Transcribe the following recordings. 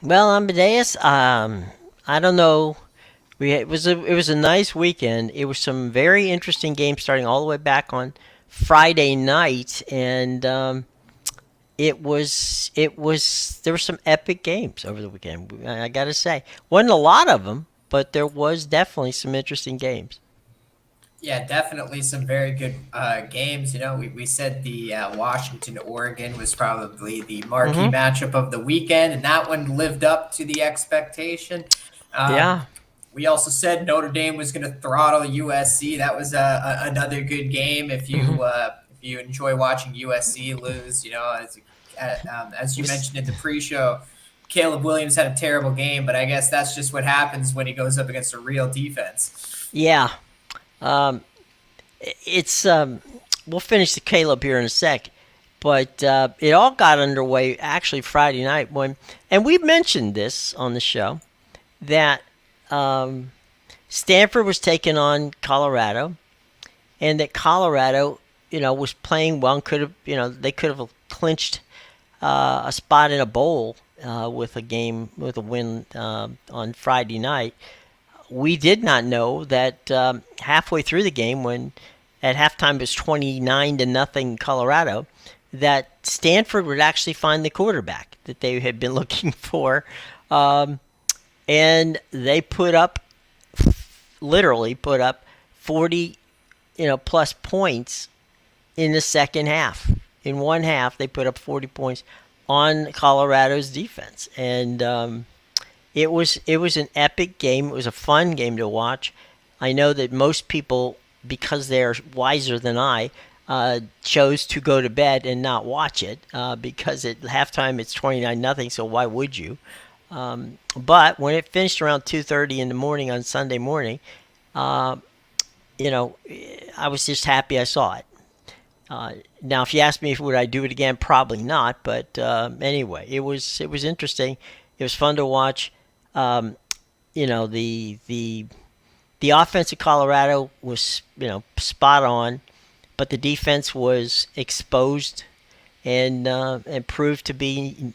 Well, Amadeus, I don't know. It was a nice weekend. It was some very interesting games starting all the way back on Friday night, and it was there were some epic games over the weekend. I gotta say, wasn't a lot of them, but there was definitely some interesting games. Yeah, definitely some very good games. You know, we said the Washington Oregon was probably the marquee Hmm. matchup of the weekend, and that one lived up to the expectation. Um, Yeah. we also said Notre Dame was going to throttle USC. That was another good game. Hmm. If you enjoy watching USC lose, you know, as It you was, mentioned in the pre-show, Caleb Williams had a terrible game, but I guess that's just what happens when he goes up against a real defense. yeah. Um, it's we'll finish the Caleb here in a sec, but it all got underway actually Friday night when, and we mentioned this on the show that um, Stanford was taking on Colorado, and that Colorado, was playing well and could have, they could have clinched a spot in a bowl with a win on Friday night. We did not know that halfway through the game, when at halftime it was 29-0 Colorado, that Stanford would actually find the quarterback that they had been looking for, um, and they literally put up 40, plus points in the second half. In one half, they put up 40 points on Colorado's defense, and it was an epic game. It was a fun game to watch. I know that most people, because they're wiser than I, chose to go to bed and not watch it because at halftime it's 29-0. So why would you? But when it finished around 2:30 in the morning on Sunday morning, uh, you know, I was just happy I saw it. Now, if you ask me if would I do it again, probably not. But anyway, it was interesting. It was fun to watch. Um, the offense of Colorado was spot on, but the defense was exposed and proved to be.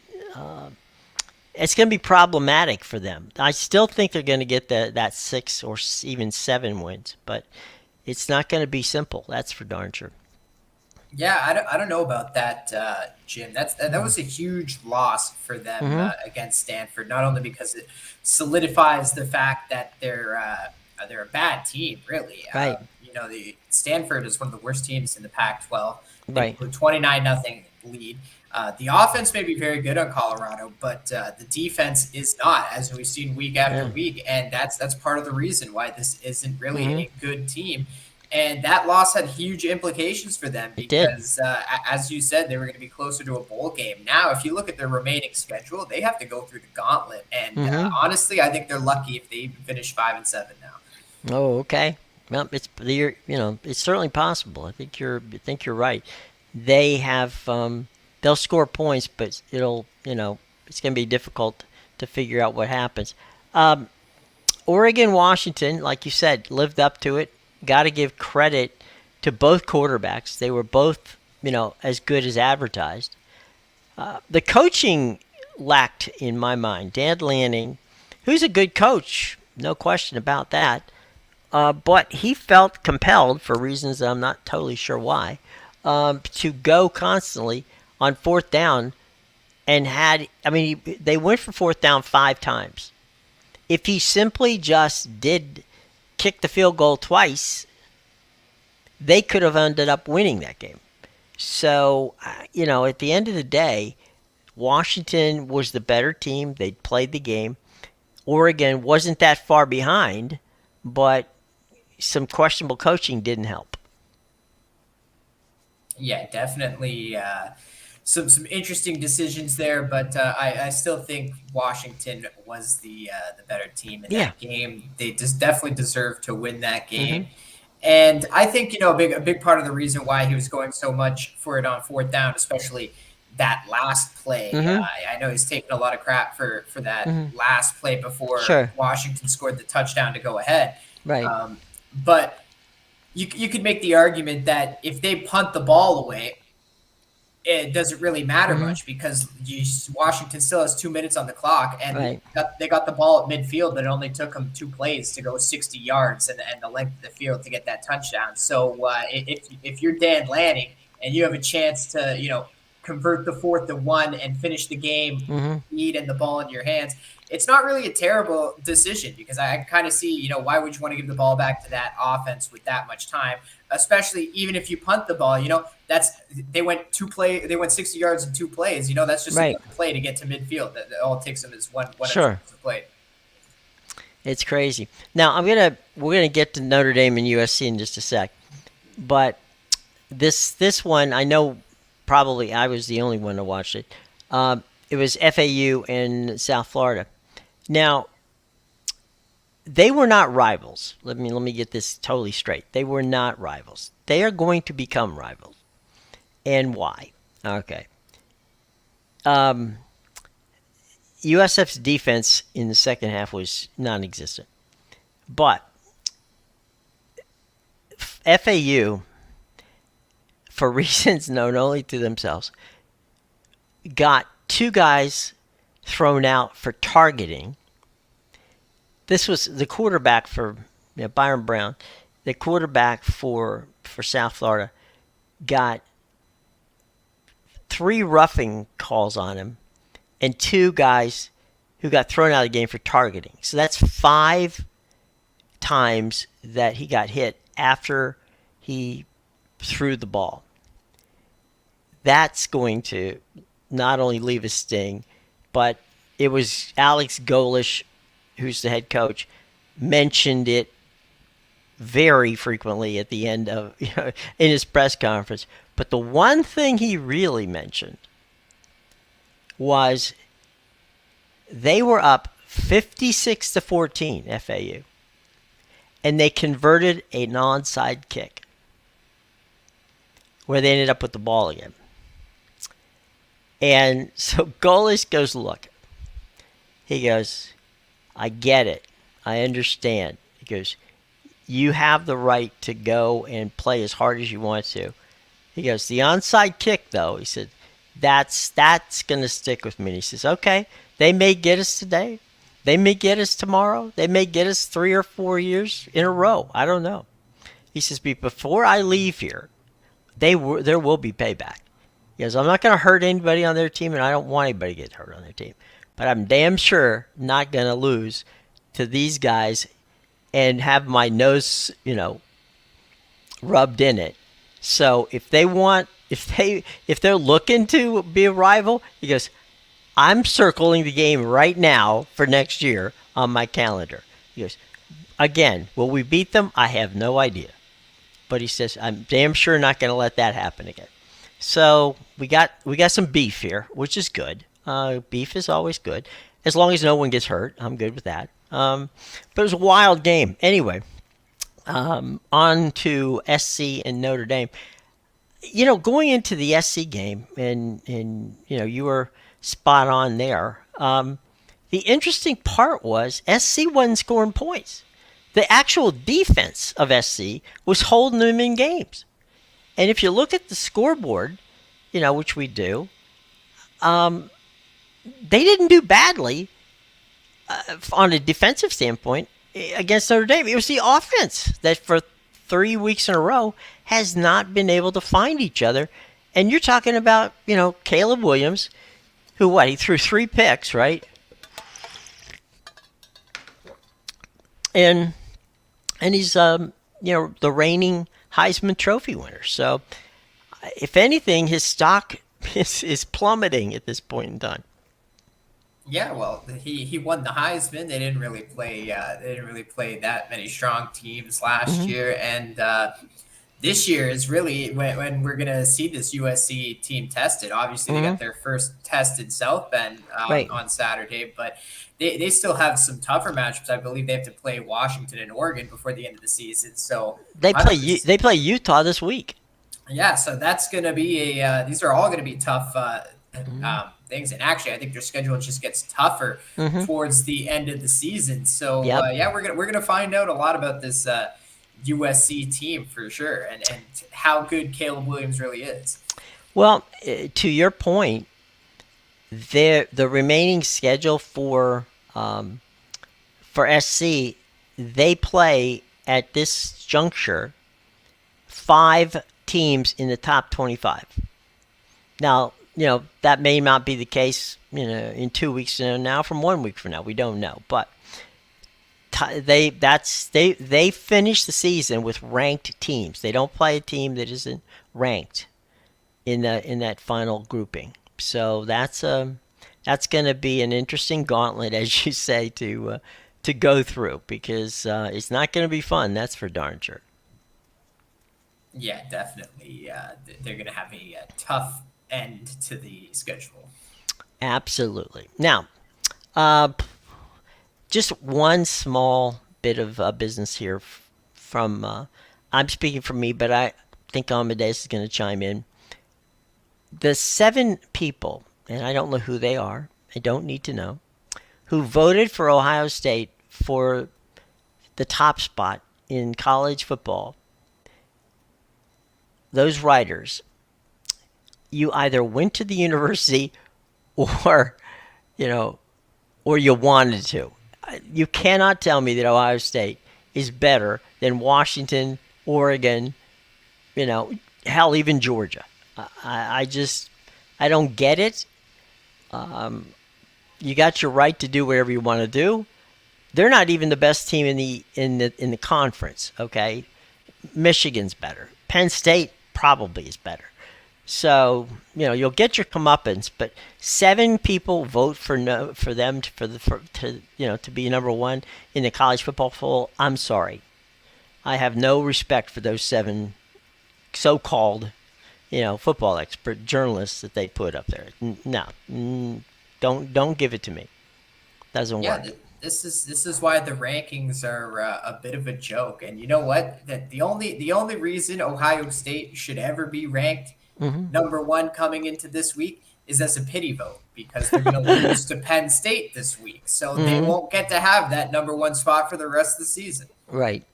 It's going to be problematic for them. I still think they're going to get that six or even seven wins, but it's not going to be simple. That's for darn sure. Yeah, I don't know about that, Jim. That was a huge loss for them Mm-hmm. against Stanford. Not only because it solidifies the fact that they're a bad team, really. Right. You know, the Stanford is one of the worst teams in the Pac-12. They Right. blew 29-0 lead. The offense may be very good on Colorado, but the defense is not, as we've seen week after Yeah. week, and that's part of the reason why this isn't really Mm-hmm. a good team. And that loss had huge implications for them It did. because, as you said, they were going to be closer to a bowl game. Now, if you look at their remaining schedule, they have to go through the gauntlet. And Mm-hmm. honestly, I think they're lucky if they even finish 5-7 now. Oh, okay. Well, it's certainly possible. I think you're right. They have they'll score points, but it's going to be difficult to figure out what happens. Um, Oregon, Washington, like you said, lived up to it. Got to give credit to both quarterbacks. They were both as good as advertised. The coaching lacked, in my mind. Dan Lanning, who's a good coach, no question about that. But he felt compelled, for reasons that I'm not totally sure why, to go constantly on fourth down and they went for fourth down five times. If he simply just did kick the field goal twice, they could have ended up winning that game. So, at the end of the day, Washington was the better team. They played the game. Oregon wasn't that far behind, but some questionable coaching didn't help. Yeah, definitely some interesting decisions there, but I still think Washington was the better team in Yeah. that game. They just definitely deserved to win that Mm-hmm. game. And I think, you know, a big part of the reason why he was going so much for it on fourth down, especially that last play. Mm-hmm. I know he's taken a lot of crap for that Mm-hmm. last play before Sure. Washington scored the touchdown to go ahead. Right. But you could make the argument that if they punt the ball away, it doesn't really matter Mm-hmm. much because Washington still has 2 minutes on the clock, and Right. they got the ball at midfield, but it only took them 2 plays to go 60 yards and the length of the field to get that touchdown. So if you're Dan Lanning and you have a chance to convert the 4th and 1 and finish the game, Mm-hmm. lead and the ball in your hands, it's not really a terrible decision because I kind of see why would you want to give the ball back to that offense with that much time, especially even if you punt the ball. That's they went 60 yards in 2 plays. That's just Right. a play to get to midfield. That all it takes them is one Sure. extra play. It's crazy. Now we're gonna get to Notre Dame and USC in just a sec, but this one I know probably I was the only one to watch it. It was FAU in South Florida. Now they were not rivals. Let me get this totally straight. They were not rivals. They are going to become rivals, and why? Okay. Um, USF's defense in the second half was non-existent, but FAU, for reasons known only to themselves, got two guys thrown out for targeting. This was the quarterback for Byron Brown. The quarterback for South Florida got three roughing calls on him and two guys who got thrown out of the game for targeting. So that's 5 times that he got hit after he threw the ball. That's going to not only leave a sting, but it was Alex Golish, who's the head coach, mentioned it very frequently at the end of in his press conference. But the one thing he really mentioned was they were up 56-14 FAU, and they converted an onside kick where they ended up with the ball again. And so Golish goes, look, he goes, I get it. I understand. He goes, you have the right to go and play as hard as you want to. He goes, the onside kick, though, he said, that's going to stick with me. And he says, okay, they may get us today. They may get us tomorrow. They may get us 3 or 4 years in a row. I don't know. He says, but before I leave here, there will be payback. He goes, I'm not going to hurt anybody on their team, and I don't want anybody to get hurt on their team. But I'm damn sure not going to lose to these guys and have my nose, rubbed in it. So if they're looking to be a rival, he goes, I'm circling the game right now for next year on my calendar. He goes, again, will we beat them? I have no idea. But he says, I'm damn sure not going to let that happen again. So we got some beef here, which is good. Beef is always good. As long as no one gets hurt, I'm good with that. But it was a wild game. Anyway, on to SC and Notre Dame. Going into the SC game, and you were spot on there. The interesting part was SC wasn't scoring points. The actual defense of SC was holding them in games. And if you look at the scoreboard, which we do, they didn't do badly on a defensive standpoint against Notre Dame. It was the offense that for 3 weeks in a row has not been able to find each other. And you're talking about, Caleb Williams, who he threw 3 picks, right? And he's the reigning Heisman Trophy winner. So if anything, his stock is plummeting at this point in time. Yeah, well, he won the Heisman. They didn't really play. They didn't really play that many strong teams last Mm-hmm. year, and this year is really when we're gonna see this USC team tested. Obviously, they got Mm-hmm. their first test in South Bend Right. on Saturday, but they still have some tougher matchups. I believe they have to play Washington and Oregon before the end of the season. So They I don't. play Utah this week. Yeah, so that's going to be these are all going to be tough Mm-hmm. things. And actually, I think their schedule just gets tougher Mm-hmm. towards the end of the season. So Yep. yeah, we're gonna find out a lot about this USC team for sure, and how good Caleb Williams really is. Well, to your point, the remaining schedule for SC, they play at this juncture 5 teams in the top 25. Now, that may not be the case, in 2 weeks now, from 1 week from now. We don't know, but they finish the season with ranked teams. They don't play a team that isn't ranked in that final grouping. So that's going to be an interesting gauntlet, as you say, to go through, because it's not going to be fun. That's for darn sure. Yeah, definitely. They're going to have a tough end to the schedule. Absolutely. Now, uh, just one small bit of business here from. I'm speaking for me, but I think Amadeus is going to chime in. The 7 people, and I don't know who they are. I don't need to know, who voted for Ohio State for the top spot in college football. Those writers, you either went to the university or, you know, or you wanted to. You cannot tell me that Ohio State is better than Washington, Oregon, hell, even Georgia. I just, I don't get it. You got your right to do whatever you want to do. They're not even the best team in the conference. Okay, Michigan's better. Penn State probably is better. So you'll get your comeuppance, but 7 people vote for no for them to be number one in the college football poll. I'm sorry, I have no respect for those 7 so-called football expert journalists that they put up there. No, don't give it to me. Doesn't Yeah, work. this is why the rankings are a bit of a joke. And you know what? That the only reason Ohio State should ever be ranked number one coming into this week is as a pity vote because they're going to lose to Penn State this week, so they won't get to have that number one spot for the rest of the season. Right.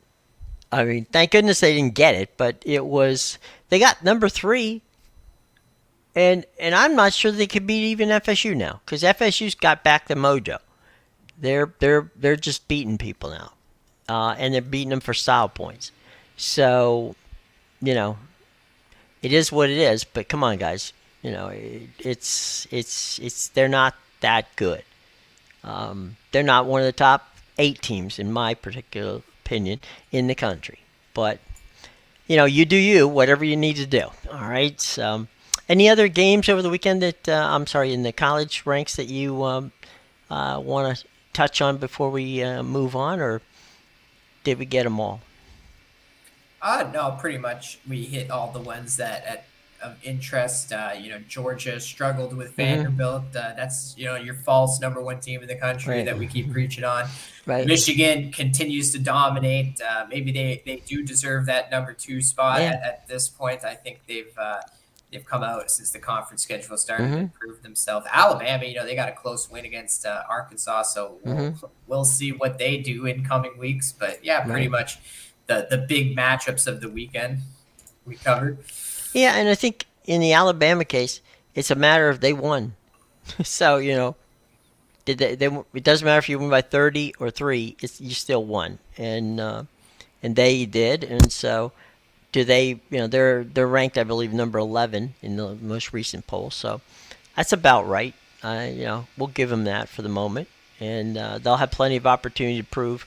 I mean, thank goodness they didn't get it, but they got number 3, and I'm not sure they could beat even FSU now, because FSU's got back the mojo. They're just beating people now, and they're beating them for style points. So you know it is what it is. But come on, guys, it's they're not that good. They're not one of the top 8 teams in my particular opinion in the country. But you do you, whatever you need to do. All right. So, any other games over the weekend that I'm sorry, in the college ranks that you want to touch on before we move on, or did we get them all? No, pretty much we hit all the ones that of interest. Georgia struggled with Mm-hmm. Vanderbilt. That's your false number one team in the country Right. that we keep preaching on. Right. Michigan continues to dominate. Maybe they do deserve that number two spot Yeah. at this point. I think they've come out since the conference schedule started Mm-hmm. and proved themselves. Alabama, they got a close win against Arkansas, so we'll Mm-hmm. we'll see what they do in coming weeks. But yeah, pretty Right. much the big matchups of the weekend we covered. Yeah, and I think in the Alabama case, it's a matter of they won. So did they? It doesn't matter if you win by 30 or 3. You still won, and they did, and so do they. They're ranked, I believe, number 11 in the most recent poll. So that's about right. We'll give them that for the moment, and they'll have plenty of opportunity to prove,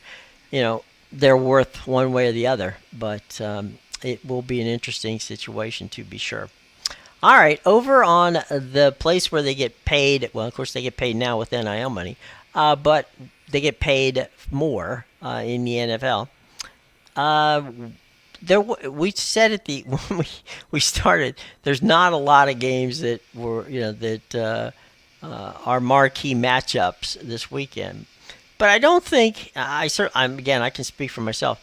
you know, their worth one way or the other. But it will be an interesting situation to be sure. All right, over on the place where they get paid. Well, of course, they get paid now with NIL money, but they get paid more in the NFL. Uh, we said at the when we started, there's not a lot of games that were that are marquee matchups this weekend. But I don't think I'm again. I can speak for myself.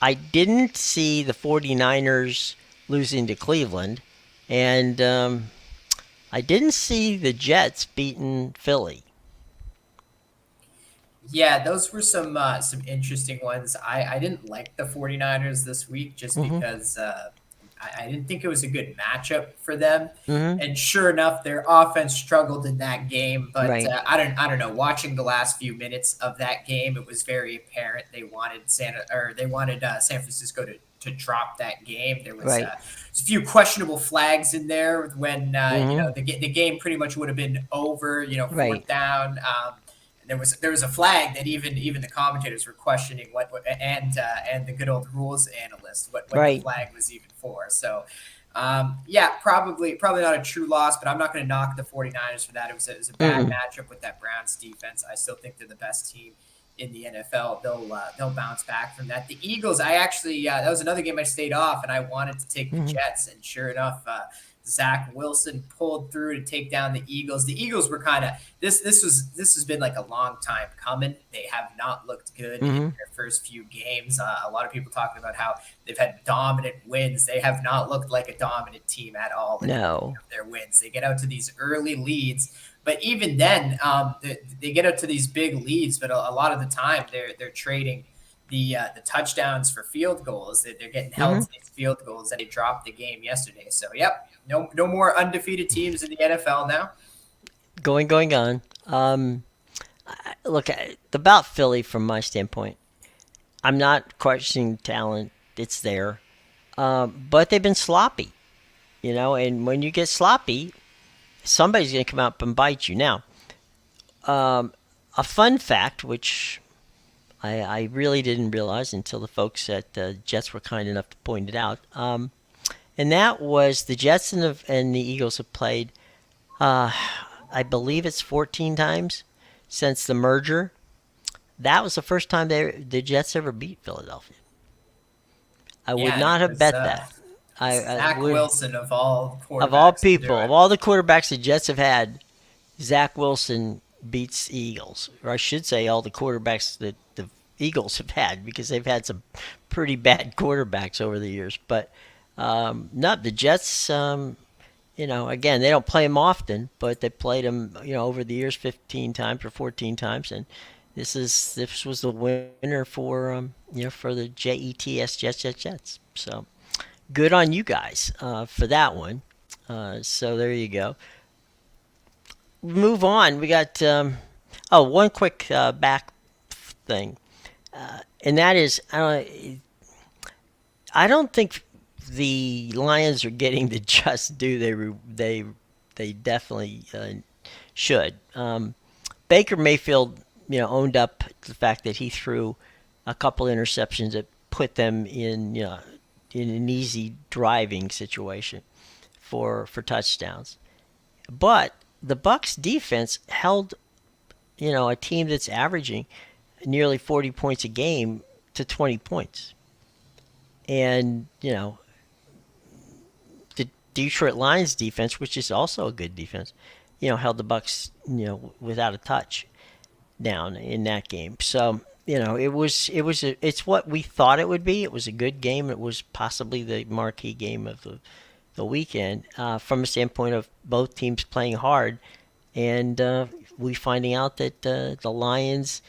I didn't see the 49ers losing to Cleveland, and I didn't see the Jets beating Philly. Yeah, those were some interesting ones. I didn't like the 49ers this week just Hmm. because I didn't think it was a good matchup for them. Mm-hmm. And sure enough, their offense struggled in that game. But Right. I don't know. Watching the last few minutes of that game, it was very apparent they wanted San Francisco to drop that game. There was Right. a few questionable flags in there when Mm-hmm. the game pretty much would have been over. Right. Fourth down. There was a flag that even the commentators were questioning and the good old rules analyst what the Right. flag was even for. So yeah, probably not a true loss, but I'm not going to knock the 49ers for that. It was a bad Mm-mm. matchup with that Browns defense. I still think they're the best team in the NFL. They'll bounce back from that. The Eagles, I actually that was another game I stayed off, and I wanted to take the Mm-hmm. Jets, and sure enough, Zach Wilson pulled through to take down the Eagles. The Eagles were kind of this has been like a long time coming. They have not looked good in Mm-hmm. their first few games. A lot of people talking about how they've had dominant wins. They have not looked like a dominant team at all in No. their wins. They get out to these early leads, but even then, they get out to these big leads. But a lot of the time, they're trading the touchdowns for field goals. They're getting held Mm-hmm. to these field goals, and they dropped the game yesterday. So, yep, no more undefeated teams in the NFL now. Going on. Look, about Philly from my standpoint, I'm not questioning talent. It's there. But they've been sloppy, and when you get sloppy, somebody's going to come out and bite you. Now, a fun fact, which I really didn't realize until the folks at the Jets were kind enough to point it out, and that was the Jets and the Eagles have played, I believe it's 14 times since the merger. That was the first time the Jets ever beat Philadelphia. I would Yeah, and not it have was bet that. I Zach would, Wilson of all of all quarterbacks to do people, of it. all the quarterbacks the Jets have had, Zach Wilson beats the Eagles, or I should say, all the quarterbacks that the Eagles have had, because they've had some pretty bad quarterbacks over the years. But not the Jets. Again, they don't play them often, but they played them, over the years 15 times or 14 times, and this was the winner for the Jets. So good on you guys for that one. So there you go. Move on. We got one quick back thing, and that is I don't think the Lions are getting the just due they definitely should. Baker Mayfield, owned up to the fact that he threw a couple interceptions that put them in an easy driving situation for touchdowns. But the Bucks defense held, a team that's averaging nearly 40 points a game to 20 points. And, the Detroit Lions defense, which is also a good defense, held the Bucks, without a touch down in that game. So, it's what we thought it would be. It was a good game. It was possibly the marquee game of the weekend, from a standpoint of both teams playing hard, and we finding out that the Lions,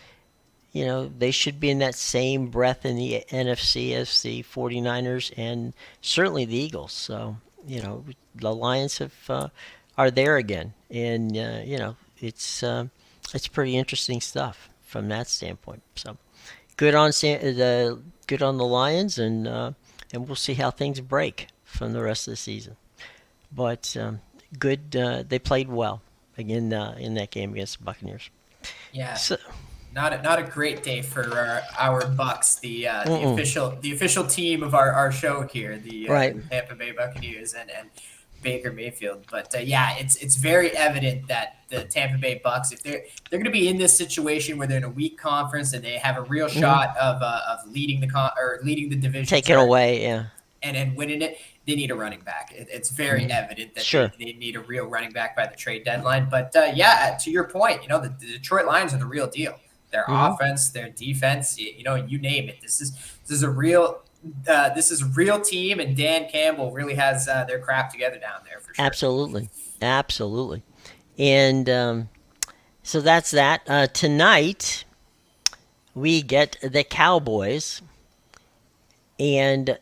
they should be in that same breath in the NFC as the 49ers and certainly the Eagles. So, the Lions are there again, and it's pretty interesting stuff from that standpoint. So, good on the Lions, and we'll see how things break from the rest of the season. But good, they played well again in that game against the Buccaneers. Yeah, So, not a great day for our Bucks, mm-mm, the official team of our show here, right. the Tampa Bay Buccaneers and Baker Mayfield. But yeah, it's very evident that the Tampa Bay Bucks, if they're going to be in this situation where they're in a weak conference and they have a real Mm-hmm. shot of leading the division, Take it away, yeah. and winning it, they need a running back. It's very Mm-hmm. evident that Sure. they need a real running back by the trade deadline. But yeah, to your point, the Detroit Lions are the real deal. Their Mm-hmm. offense, their defense, you name it. This is a real team, and Dan Campbell really has their crap together down there for sure. Absolutely, absolutely. And so that's that. Tonight we get the Cowboys, and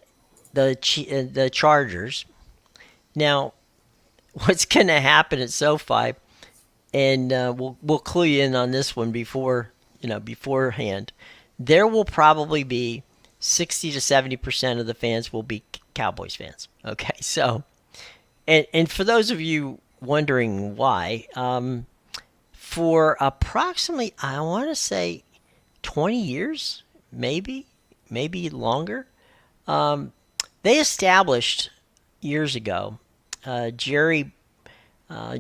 the Chargers. Now, what's going to happen at SoFi, and we'll clue you in on this one beforehand. There will probably be 60 to 70% of the fans will be Cowboys fans. Okay, so and for those of you wondering why, for approximately, I want to say 20 years, maybe longer, they established years ago. Jerry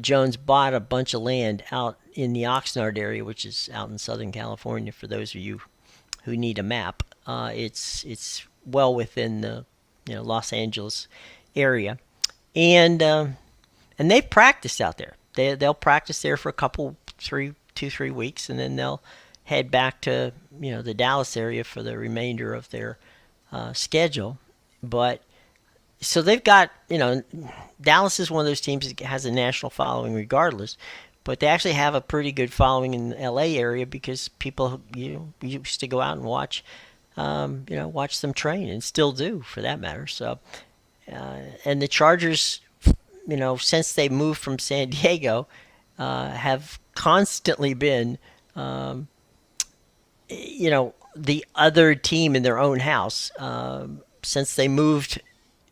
Jones bought a bunch of land out in the Oxnard area, which is out in Southern California. For those of you who need a map, it's well within the Los Angeles area, and they've practiced out there. They'll practice there for a couple 3 weeks, and then they'll head back to the Dallas area for the remainder of their schedule. But so they've got, Dallas is one of those teams that has a national following regardless, but they actually have a pretty good following in the LA area because people used to go out and watch watch them train, and still do for that matter. So and the Chargers, since they moved from San Diego, have constantly been the other team in their own house since they moved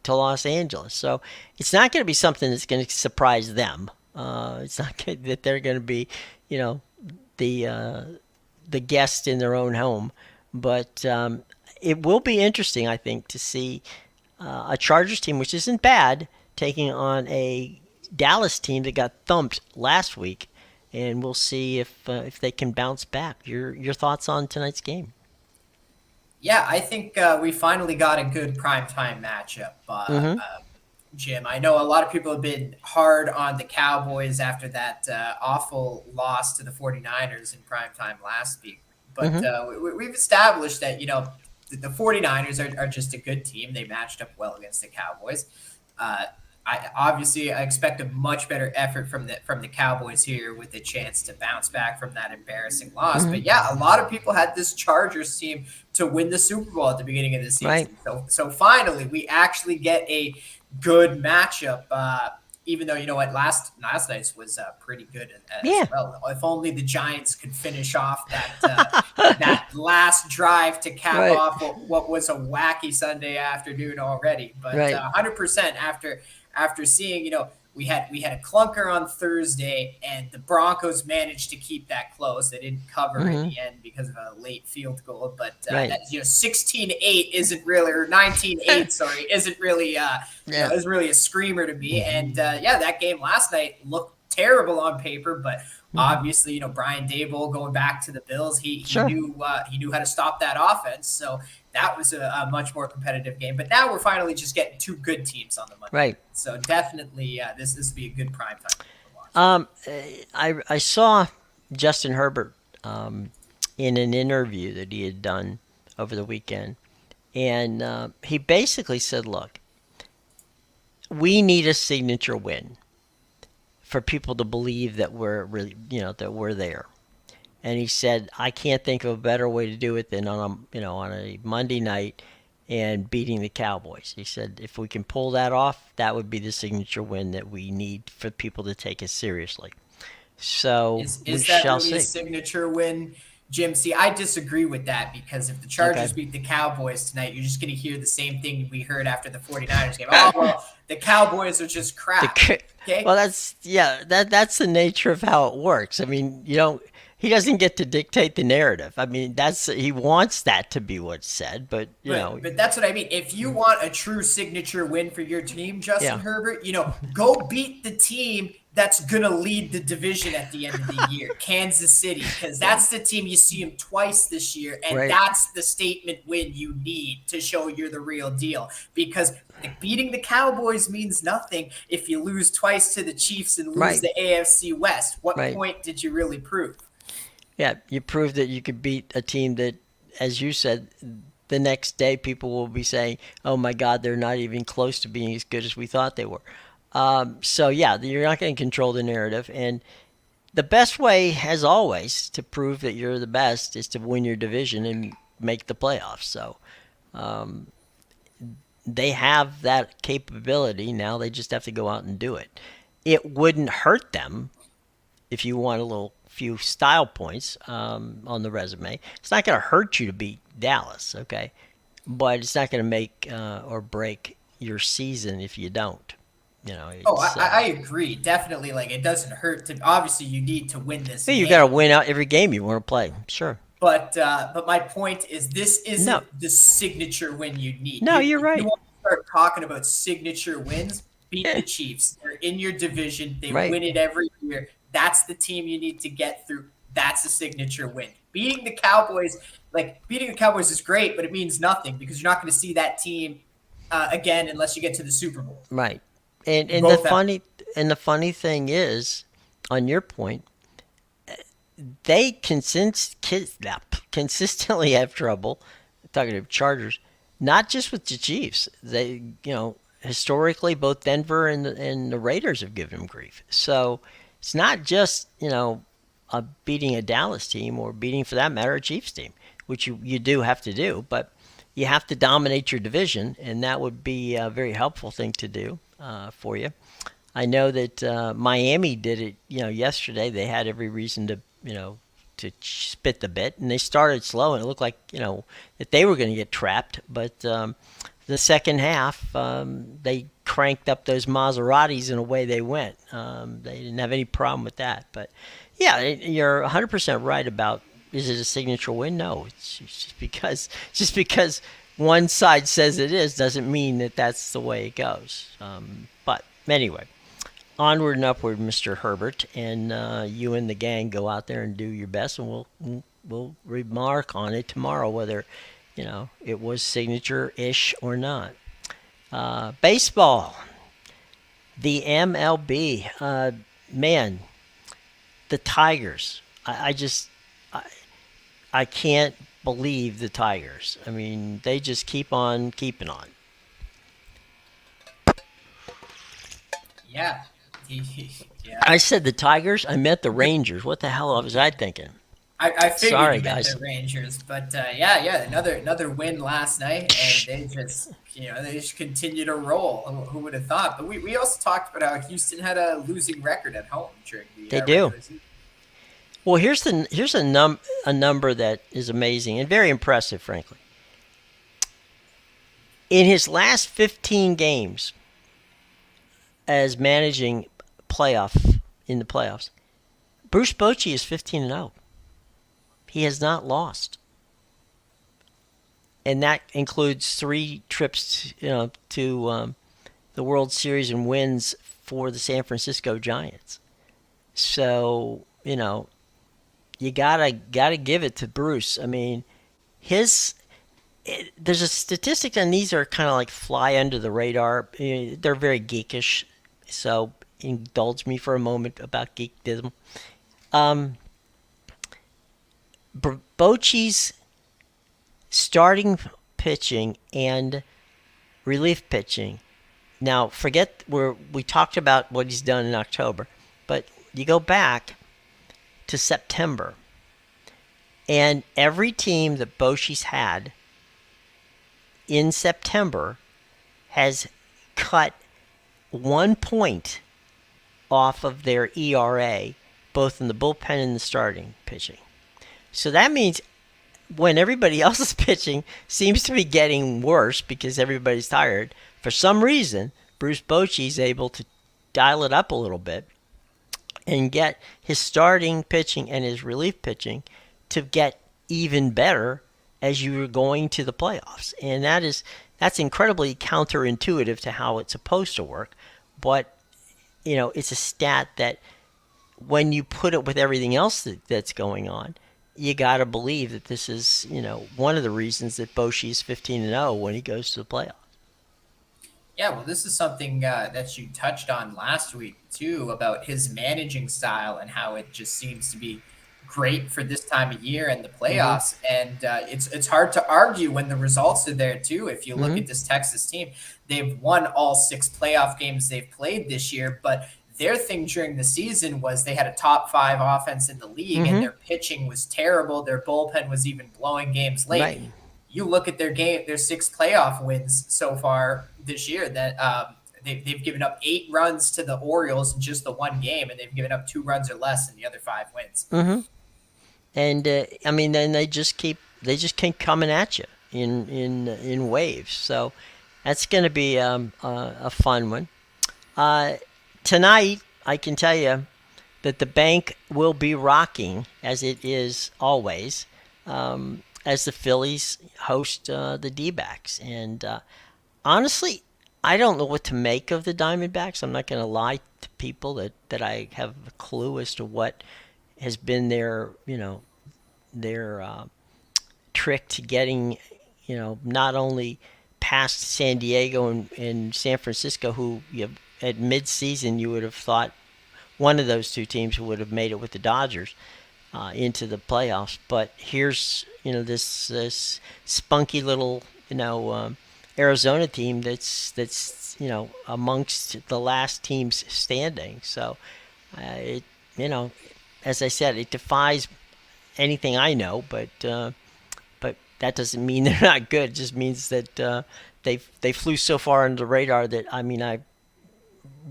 to Los Angeles. So it's not going to be something that's going to surprise them. It's not that they're going to be, the guest in their own home. But it will be interesting, I think, to see a Chargers team, which isn't bad, taking on a Dallas team that got thumped last week, and we'll see if they can bounce back. Your thoughts on tonight's game? Yeah, I think we finally got a good primetime matchup, Jim. I know a lot of people have been hard on the Cowboys after that awful loss to the 49ers in primetime last week. But we've established that, the 49ers are just a good team. They matched up well against the Cowboys. I expect a much better effort from the Cowboys here, with a chance to bounce back from that embarrassing loss. But yeah, a lot of people had this Chargers team to win the Super Bowl at the beginning of the season. Right. So finally, we actually get a good matchup. Even though last night's was pretty good as well. If only the Giants could finish off that that last drive to cap off what was a wacky Sunday afternoon already. But 100% after seeing, we had a clunker on Thursday, and the Broncos managed to keep that close. They didn't cover in the end because of a late field goal, but 16-8 isn't really, or 19-8, sorry, isn't really is really a screamer to me. And that game last night looked terrible on paper, but obviously, Brian Daboll going back to the Bills, he knew how to stop that offense. So that was a much more competitive game. But now we're finally just getting two good teams on the Monday. Right. So definitely, this would be a good prime time. I saw Justin Herbert in an interview that he had done over the weekend, and he basically said, "Look, we need a signature win for people to believe that we're really, that we're there." And he said, "I can't think of a better way to do it than on a Monday night and beating the Cowboys." He said, "If we can pull that off, that would be the signature win that we need for people to take us seriously." So is that really a signature win, Jim? See, I disagree with that, because if the Chargers beat the Cowboys tonight, you're just going to hear the same thing we heard after the 49ers game. Oh, well, the Cowboys are just crap. Okay? Well, that's the nature of how it works. I mean, he doesn't get to dictate the narrative. I mean, he wants that to be what's said, but But that's what I mean. If you want a true signature win for your team, Justin Herbert, go beat the team that's going to lead the division at the end of the year, Kansas City, because that's the team you see them twice this year, and that's the statement win you need to show you're the real deal. Because beating the Cowboys means nothing if you lose twice to the Chiefs and lose the AFC West. What point did you really prove? Yeah, you proved that you could beat a team that, as you said, the next day people will be saying, "Oh my God, they're not even close to being as good as we thought they were." So yeah, you're not going to control the narrative, and the best way, as always, to prove that you're the best is to win your division and make the playoffs. So they have that capability. Now they just have to go out and do it. It wouldn't hurt them if you want a little few style points on the resume. It's not going to hurt you to beat Dallas, okay? But it's not going to make or break your season if you don't. You know, Oh, it's I agree. Definitely, like it doesn't hurt to. Obviously, you need to win this you got to game. win out every game you want to play. Sure. But my point is, this No, isn't the signature win you need. no, you're If you right. want to start talking about signature wins, beat Yeah, the Chiefs. They're in your division. They right, win it every year. That's the team you need to get through. That's a signature win. Beating the Cowboys is great, but it means nothing because you're not going to see that team again unless you get to the Super Bowl. right. And You and the both have. funny and the funny thing is, on your point, they consistently have trouble talking to Chargers, not just with the Chiefs. They, historically, both Denver and the Raiders have given them grief. So it's not just beating a Dallas team or beating, for that matter, a Chiefs team, which you do have to do, but you have to dominate your division, and that would be a very helpful thing to do for you. I know that Miami did it, yesterday. They had every reason to spit the bit, and they started slow, and it looked like, that they were going to get trapped. But the second half, they cranked up those Maseratis, and away they went. They didn't have any problem with that. But yeah, you're 100% right about, is it a signature win? No, it's just because one side says it is doesn't mean that that's the way it goes. But anyway, onward and upward, Mr. Herbert, and you and the gang go out there and do your best, and we'll remark on it tomorrow whether it was signature-ish or not. Baseball, the MLB, man, the Tigers. I can't believe the Tigers. I mean, they just keep on keeping on. Yeah. Yeah. I said the Tigers. I meant the Rangers. What the hell was I thinking? I figured Sorry, you meant guys. the Rangers, but yeah, another win last night, and they just continue to roll. Who would have thought? But we also talked about how Houston had a losing record at home during the They do. regular season. Well, here's a number that is amazing and very impressive, frankly. In his last 15 games as managing playoff in the playoffs, Bruce Bochy is 15-0. He has not lost, and that includes 3 trips, to the World Series and wins for the San Francisco Giants. So you gotta give it to Bruce. I mean, his there's a statistic, and these are kind of like fly under the radar. They're very geekish, so indulge me for a moment about geekdom. Um, Bochy's starting pitching and relief pitching. Now, forget where we talked about what he's done in October, but you go back to September, and every team that Bochy's had in September has cut 1 point off of their ERA, both in the bullpen and the starting pitching. So that means when everybody else is pitching seems to be getting worse because everybody's tired, for some reason, Bruce Bochy is able to dial it up a little bit and get his starting pitching and his relief pitching to get even better as you were going to the playoffs. And that's incredibly counterintuitive to how it's supposed to work. But, it's a stat that when you put it with everything else that's going on, you got to believe that this is, one of the reasons that Bochy is 15-0 when he goes to the playoffs. Yeah, well, this is something that you touched on last week too about his managing style and how it just seems to be great for this time of year and the Mm-hmm. playoffs. And it's hard to argue when the results are there too. If you look Mm-hmm. at this Texas team, they've won all 6 playoff games they've played this year, but their thing during the season was they had a top 5 offense in the league, and Mm-hmm. their pitching was terrible. Their bullpen was even blowing games late. Right. you look at their 6 playoff wins so far this year. That they've given up 8 runs to the Orioles in just the one game, and they've given up 2 runs or less in the other 5 wins. Mm-hmm. And I mean, then they just keep coming at you in waves. So that's going to be a fun one. Uh, Tonight, I can tell you that the bank will be rocking as it is always, as the Phillies host the D-backs. And honestly, I don't know what to make of the Diamondbacks. I'm not going to lie to people that I have a clue as to what has been their trick to getting, not only past San Diego and San Francisco, who at mid-season you would have thought one of those two teams would have made it with the Dodgers into the playoffs. But here's this spunky little Arizona team that's amongst the last teams standing. So it you know as I said, it defies anything I know, but that doesn't mean they're not good. It just means that they flew so far under the radar that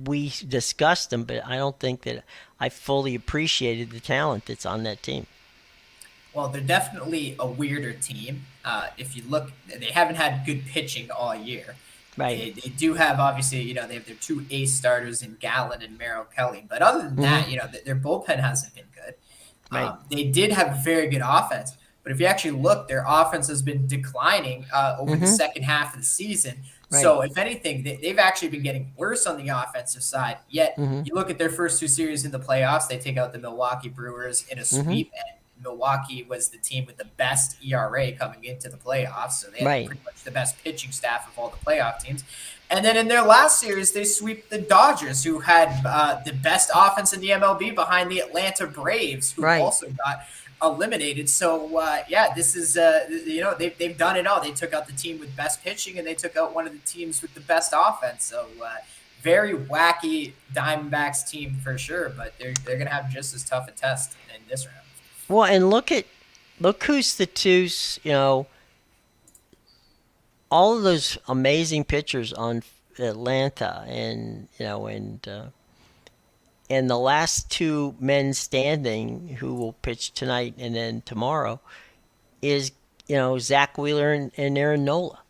we discussed them, but I don't think that I fully appreciated the talent that's on that team. Well, they're definitely a weirder team. If you look, they haven't had good pitching all year. Right. They do have, obviously, they have their 2 ace starters in Gallen and Merrill Kelly. But other than Mm-hmm. that, their bullpen hasn't been good. Right. They did have a very good offense. But if you actually look, their offense has been declining over the Mm-hmm. second half of the season. Right. So, if anything, they've actually been getting worse on the offensive side. Yet, Mm-hmm. you look at their first 2 series in the playoffs, they take out the Milwaukee Brewers in a Mm-hmm. sweep, and Milwaukee was the team with the best ERA coming into the playoffs. So, they had Right. pretty much the best pitching staff of all the playoff teams. And then in their last series, they sweep the Dodgers, who had the best offense in the MLB behind the Atlanta Braves, who Right. also got eliminated. So this is they've done it all. They took out the team with best pitching, and they took out one of the teams with the best offense. So very wacky Diamondbacks team for sure, but they're gonna have just as tough a test in this round. Well, and look who's the twos. All of those amazing pitchers on Atlanta, and the last two men standing who will pitch tonight and then tomorrow is Zach Wheeler and Aaron Nola.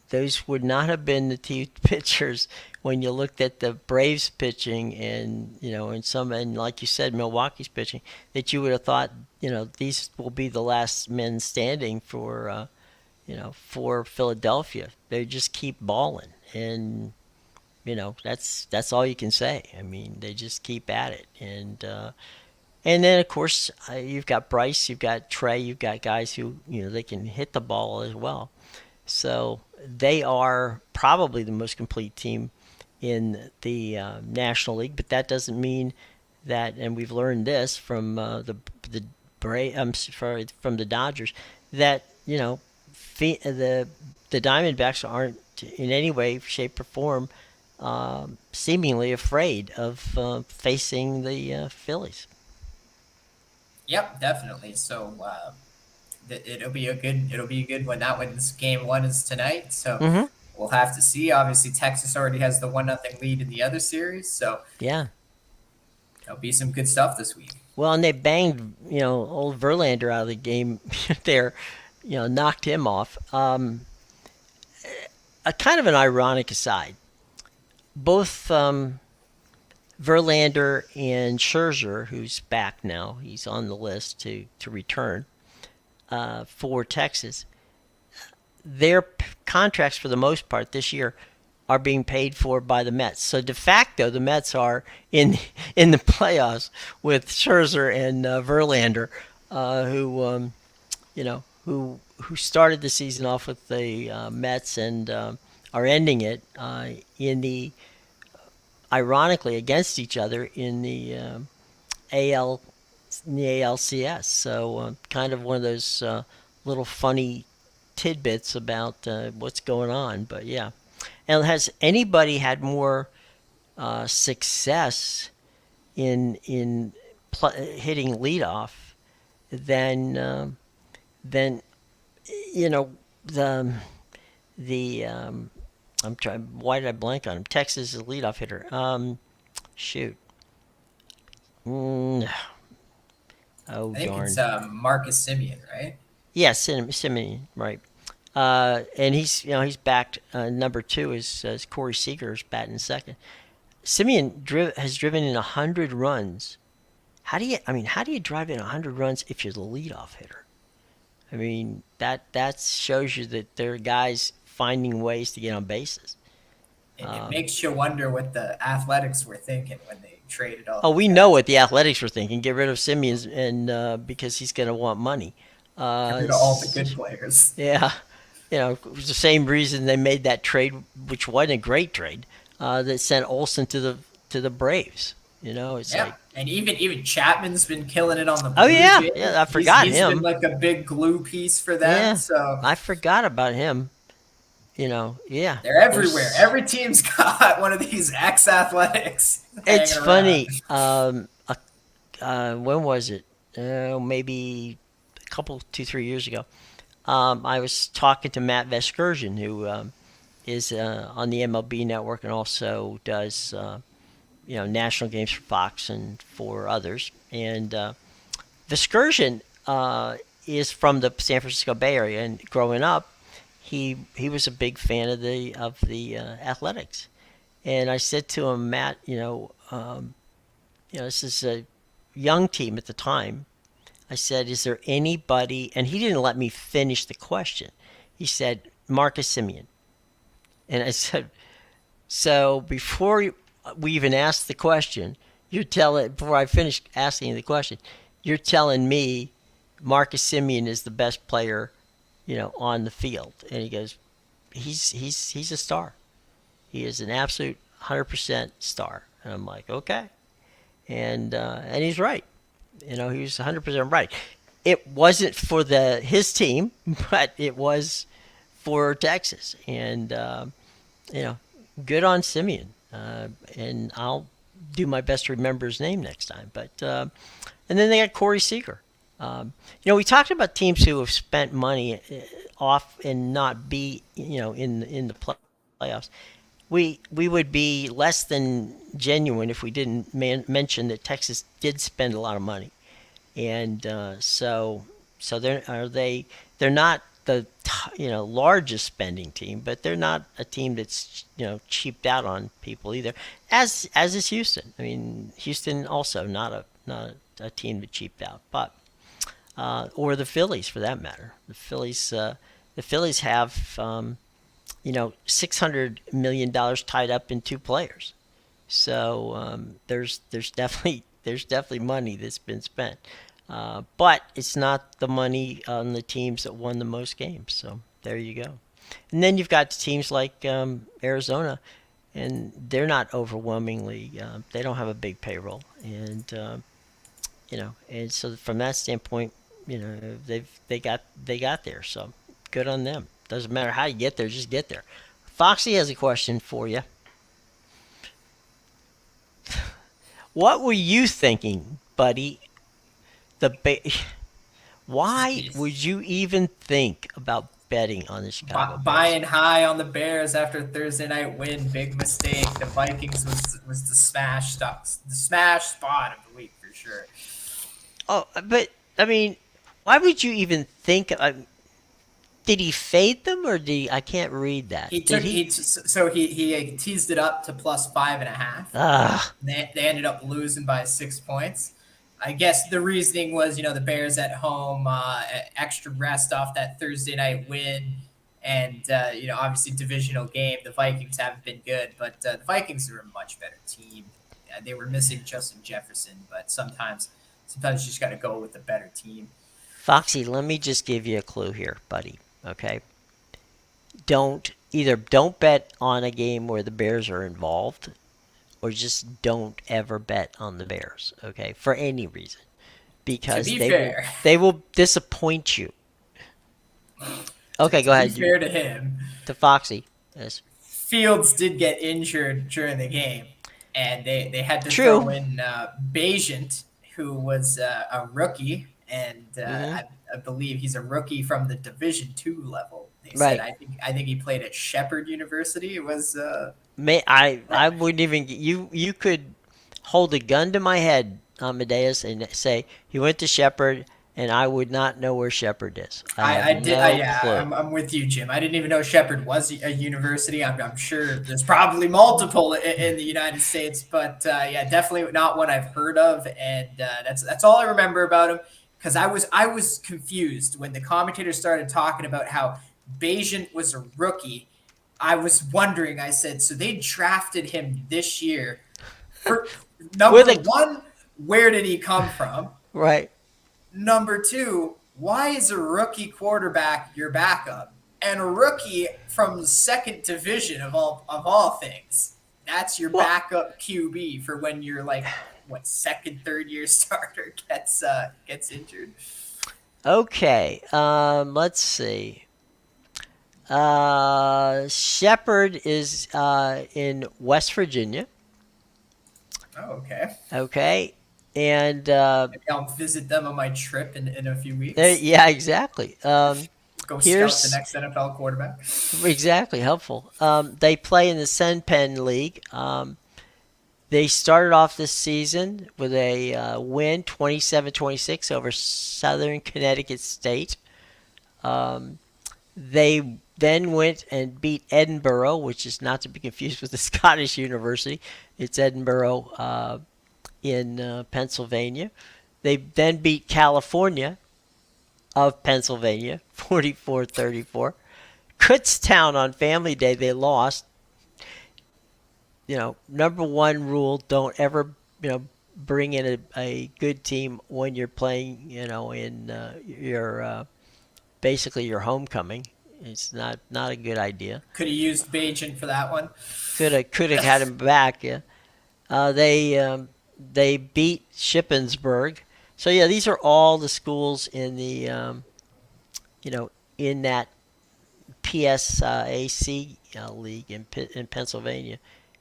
Those would not have been the two pitchers when you looked at the Braves pitching and like you said, Milwaukee's pitching, that you would have thought these will be the last men standing for Philadelphia. They just keep balling, and that's all you can say. I mean, they just keep at it, and then of course you've got Bryce, you've got Trey, you've got guys who they can hit the ball as well. So they are probably the most complete team in the National League, but that doesn't mean that, and we've learned this from from the Dodgers, that the Diamondbacks aren't in any way, shape, or form seemingly afraid of facing the Phillies. Yep, definitely. So it'll be a good one. That one's game 1 is tonight. So Mm-hmm. we'll have to see. Obviously, Texas already has the 1-0 lead in the other series, so Yeah. there'll be some good stuff this week. Well, and they banged old Verlander out of the game there, knocked him off. A kind of an ironic aside. Both Verlander and Scherzer, who's back now, he's on the list to return for Texas. Their contracts, for the most part, this year are being paid for by the Mets. So de facto, the Mets are in the playoffs with Scherzer and Verlander, who started the season off with the Mets and are ending it in the ironically against each other in the AL in the ALCS. So kind of one of those little funny tidbits about what's going on. But yeah, and has anybody had more success in hitting leadoff than you know, the I'm trying. Why did I blank on him? Texas is a leadoff hitter. Shoot. Mm, oh I think it's darn. Marcus Simeon, right? Yes, Simeon, right. And he's backed. Number two is Corey Seager's batting second. Simeon has driven in 100 runs. How do you drive in 100 runs if you're the leadoff hitter? I mean, that shows you that there are guys finding ways to get on bases. It makes you wonder what the Athletics were thinking when they traded all Oh, those we know guys. what the Athletics were thinking. Get rid of Simeon, and because he's going to want money. Get Uh, rid of all the good players. yeah, it was the same reason they made that trade, which wasn't a great trade. That sent Olsen to the Braves. It's Yeah, like, and even Chapman's been killing it on the oh Blue yeah, Jays. yeah, I He's forgot he's been him. like a big glue piece for them. Yeah, So I forgot about him. Yeah, they're everywhere. there's. Every team's got one of these ex Athletics It's hanging around. funny. When was it? Maybe a couple, 2, 3 years ago. I was talking to Matt Vescursion, who is on the MLB Network and also does national games for Fox and for others. And Vescursion is from the San Francisco Bay Area, and growing up, he was a big fan of the Athletics. And I said to him, Matt, this is a young team at the time. I said, is there anybody? And he didn't let me finish the question. He said, Marcus Simeon. And I said, so before we even asked the question, before I finished asking the question, you're telling me Marcus Simeon is the best player, on the field. And he goes, he's a star. He is an absolute 100% star. And I'm like, okay. And he's right. He was 100% right. It wasn't for his team, but it was for Texas. And you know, good on Simeon. And I'll do my best to remember his name next time. But and then they got Corey Seager. We talked about teams who have spent money off and not be in the playoffs. We would be less than genuine if we didn't mention that Texas did spend a lot of money, and so they're not the largest spending team, but they're not a team that's cheaped out on people either. As is Houston. I mean, Houston also not a team that cheaped out, but or the Phillies for that matter. The Phillies have $600 million tied up in two players. So there's definitely money that's been spent, but it's not the money on the teams that won the most games. So there you go. And then you've got teams like Arizona, and they're not overwhelmingly. They don't have a big payroll, and so from that standpoint, they got there. So good on them. Doesn't matter how you get there, just get there. Foxy has a question for you. What were you thinking, buddy? The ba- Why would you even think about betting on the Chicago Bears? Buying high on the Bears after Thursday night win, big mistake. The Vikings was the smash spot of the week for sure. Oh, but I mean, why would you even think? Did he fade them, or did he? I can't read that. He Did took he? he teased it up to plus 5.5. Ah, They ended up losing by 6 points. I guess the reasoning was, the Bears at home, extra rest off that Thursday night win, and obviously divisional game. The Vikings haven't been good, but the Vikings are a much better team. They were missing Justin Jefferson, but sometimes you just got to go with the better team. Foxy, let me just give you a clue here, buddy. Okay, don't bet on a game where the Bears are involved, or just don't ever bet on the Bears. Okay, for any reason, To because be they will fair, they will disappoint you. Okay, to go be ahead. fair to him, To Foxy. Yes. Fields did get injured during the game, and they had to throw True. in Bajent, who was a rookie, and Mm-hmm. I believe he's a rookie from the Division II level. They said Right. I think he played at Shepherd University. It was I wouldn't even you could hold a gun to my head, Amadeus, and say he went to Shepherd, and I would not know where Shepherd is. I have I did. no Yeah, clue. I'm with you, Jim. I didn't even know Shepherd was a university. I'm sure there's probably multiple in the United States, but yeah, definitely not one I've heard of. And that's all I remember about him because I was confused when the commentators started talking about how Bayesian was a rookie. I was wondering. I said, so they drafted him this year. For With number a one, where did he come from? right. Number two, why is a rookie quarterback your backup? And a rookie from the second division of all things. That's your Well, backup QB for when you're like what second, third year starter gets injured. okay. Let's see. Shepherd is in West Virginia. Oh, okay. Okay, and Maybe I'll visit them on my trip in a few there, weeks. yeah, exactly. Go scout the Here's next NFL quarterback. exactly helpful. They play in the Senpen League. They started off this season with a win 27-26 over Southern Connecticut State. Um, they then went and beat Edinburgh, which is not to be confused with the Scottish University. It's Edinburgh in Pennsylvania. They then beat California of Pennsylvania 44-34. Kutztown on Family Day, they lost. Number one rule: don't ever, bring in a good team when you're playing, in your basically your homecoming. It's not a good idea. Could have used Bajan for that one. Could have had him back. Yeah. They beat Shippensburg. So yeah, these are all the schools in the you know in that PSAC league in Pennsylvania.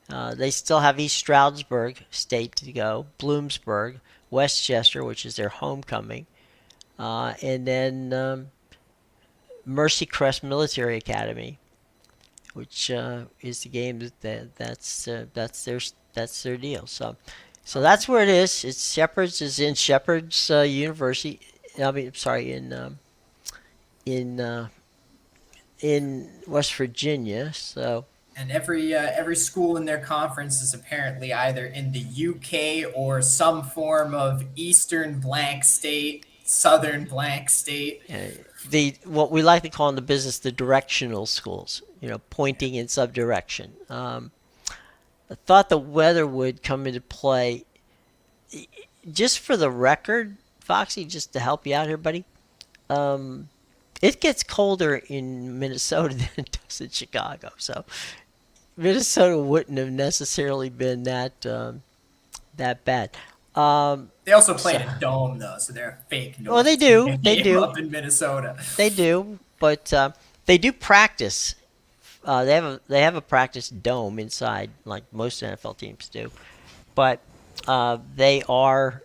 They still have East Stroudsburg State to go, Bloomsburg, Westchester, which is their homecoming, and then Mercy Crest Military Academy, which is the game that's their deal. So that's where it is. It's Shepherd's is in Shepherd's University. I mean, sorry, in uh, in West Virginia. So And every school in their conference is apparently either in the UK or some form of Eastern blank state, Southern blank state. the what we like to call in the business the directional schools. Pointing in subdirection. I thought the weather would come into play. Just for the record, Foxy, just to help you out here, buddy. Um, it gets colder in Minnesota than it does in Chicago. So Minnesota wouldn't have necessarily been that bad. Um, They also play so, in a dome though, so they're a fake well, they North do, they game do, up in Minnesota. they do, but they do practice. They have a practice dome inside, like most NFL teams do, but they are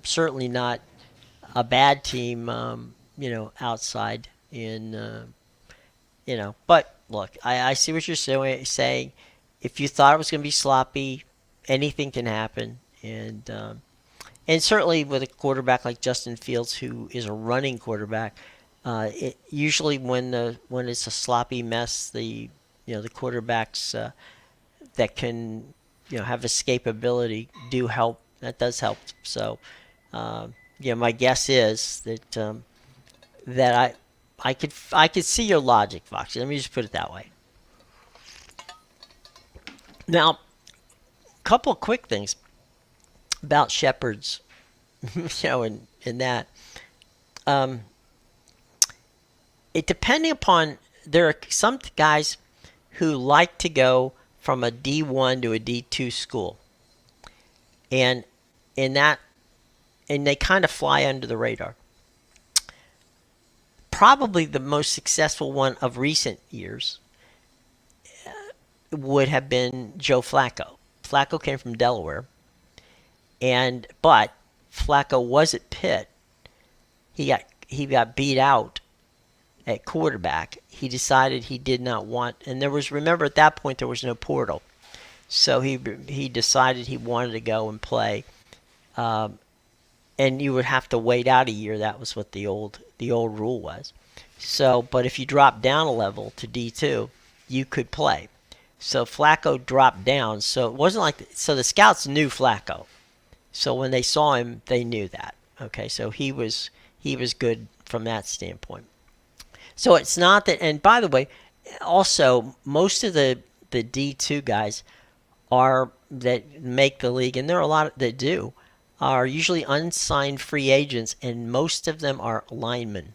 certainly not a bad team. Outside in But look, I see what you're saying. If you thought it was going to be sloppy, anything can happen, and certainly with a quarterback like Justin Fields, who is a running quarterback, usually when it's a sloppy mess, the quarterbacks that can have escapability do help. That does help. So my guess is that I could see your logic, Foxy. Let me just put it that way. Now, a couple of quick things about Shepherds, in that. Um, it depending upon there are some guys who like to go from a D1 to a D2 school, and in that, and they kind of fly under the radar. Probably the most successful one of recent years would have been Joe Flacco. Flacco came from Delaware, but Flacco was at Pitt, he got beat out at quarterback. He decided he did not want, and there was, remember at that point there was no portal, so he decided he wanted to go and play, um, and you would have to wait out a year. That was what the old rule was. So, but if you dropped down a level to D2, you could play. So Flacco dropped down. So it wasn't like, so the scouts knew Flacco. So when they saw him, they knew that. Okay, so he was good from that standpoint. So it's not that. And by the way, also most of the D2 guys are that make the league, and there are a lot that do, are usually unsigned free agents, and most of them are linemen.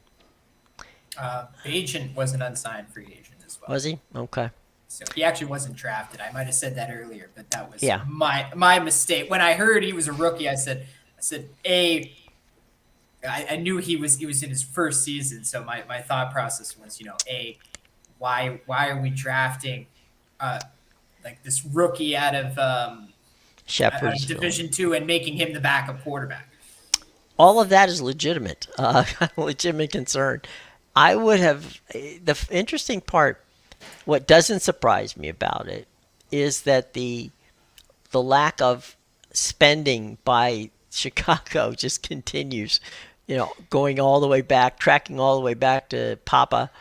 Agent was an unsigned free agent as well. Was he? Okay. So he actually wasn't drafted. I might have said that earlier, but that was Yeah. my mistake. When I heard he was a rookie, I said I knew he was in his first season, so my thought process was, why are we drafting uh like this rookie out of Shepherdsville. Division 2 and making him the backup quarterback? All of that is legitimate, legitimate concern. I would have the interesting part. What doesn't surprise me about it is that the lack of spending by Chicago just continues. Going all the way back, tracking all the way back to Papa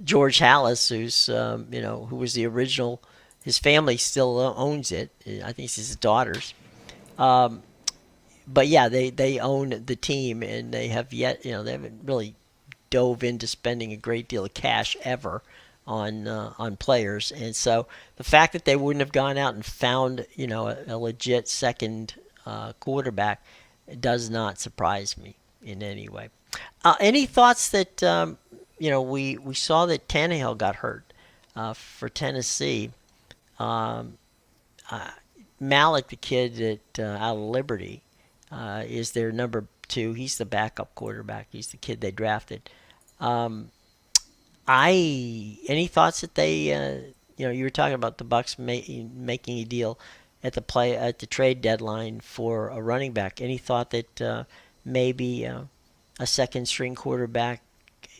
George Hallis, who was the original. His family still owns it. I think it's his daughters. But yeah, they own the team, and they have yet, they haven't really dove into spending a great deal of cash ever on players. And so the fact that they wouldn't have gone out and found, a legit second quarterback does not surprise me in any way. Any thoughts that we saw that Tannehill got hurt for Tennessee. Um, uh, Malik, the kid out of Liberty, is their number two. He's the backup quarterback. He's the kid they drafted. Um, any thoughts that you were talking about the Bucks making a deal at the trade deadline for a running back. Any thought that maybe a second string quarterback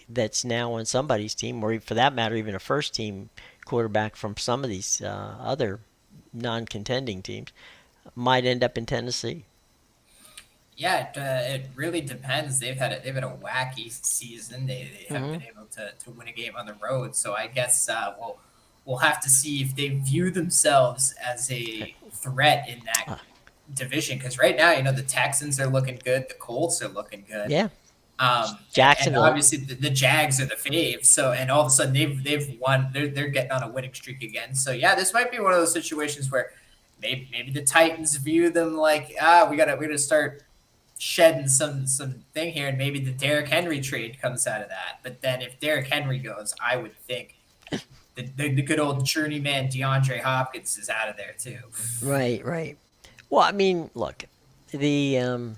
that's now on somebody's team, or for that matter, even a first team quarterback from some of these other non-contending teams, might end up in Tennessee? Yeah, it really depends. They've had a wacky season. They haven't Hmm. been able to win a game on the road. So I guess we'll have to see if they view themselves as a threat in that Uh, division. Because right now, the Texans are looking good, the Colts are looking good, yeah, and Jacksonville. obviously the Jags are the faves. So and all of a sudden they've won. They're getting on a winning streak again. So yeah, this might be one of those situations where maybe the Titans view them like we gotta start shedding some thing here, and maybe the Derrick Henry trade comes out of that. But then if Derrick Henry goes, I would think the good old journeyman DeAndre Hopkins is out of there too. Right, right. Well, I mean, look, the um,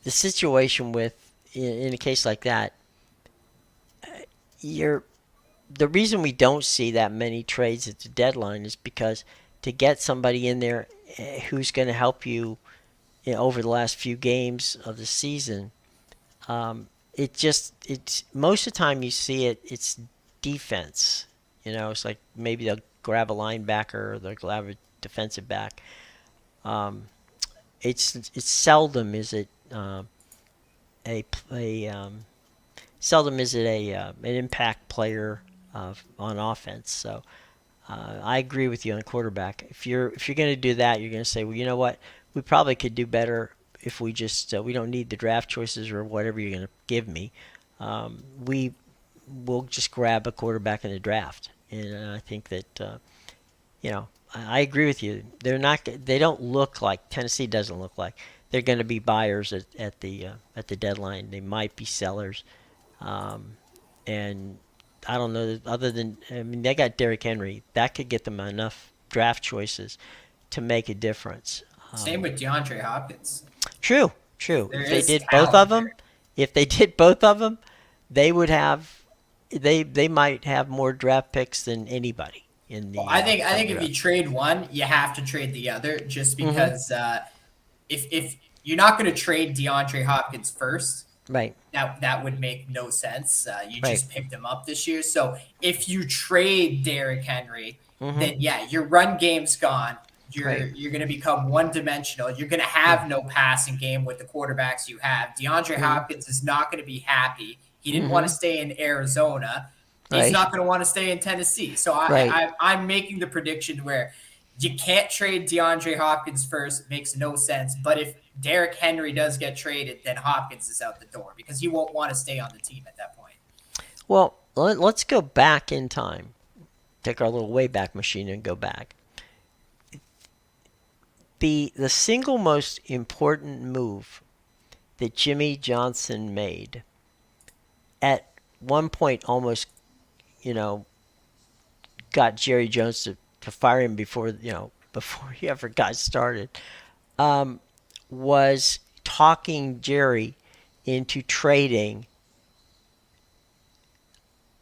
the situation with in a case like that, you're the reason we don't see that many trades at the deadline is because to get somebody in there who's going to help you, over the last few games of the season, it's most of the time you see it's defense. It's like maybe they'll grab a linebacker or they'll grab a defensive back. Um, it's seldom is it a a seldom is it an impact player on offense. So I agree with you on quarterback. If you're going to do that, you're going to say, well, you know what, we probably could do better if we don't need the draft choices or whatever you're going to give me. We will just grab a quarterback in the draft, and I think that I agree with you. They're not. They don't look like Tennessee doesn't look like they're going to be buyers at the deadline. They might be sellers, um, and I don't know. Other than, I mean, they got Derrick Henry. That could get them enough draft choices to make a difference. Same with DeAndre Hopkins. True, true. There If they is did both talent of there. them, if they did both of them, they would have. They might have more draft picks than anybody in Well, the I think if you draft. trade one, you have to trade the other, just Hmm. because if you're not going to trade DeAndre Hopkins first, Right. That would make no sense. You Right. just picked him up this year. So if you trade Derrick Henry, Mm-hmm. then yeah, your run game's gone. Right. You're going to become one dimensional. You're going to Mm-hmm. have no passing game with the quarterbacks you have. DeAndre Hopkins is not going to be happy. He didn't want to Mm-hmm. stay in Arizona. He's Right. not going to want to stay in Tennessee. So Right. I'm making the prediction where you can't trade DeAndre Hopkins first. It makes no sense. But if Derrick Henry does get traded, then Hopkins is out the door because he won't want to stay on the team at that point. Well, let's go back in time. Take our little Wayback Machine and go back. The single most important move that Jimmy Johnson made at one point almost, you know, got Jerry Jones to fire him before, before he ever got started, um, was talking Jerry into trading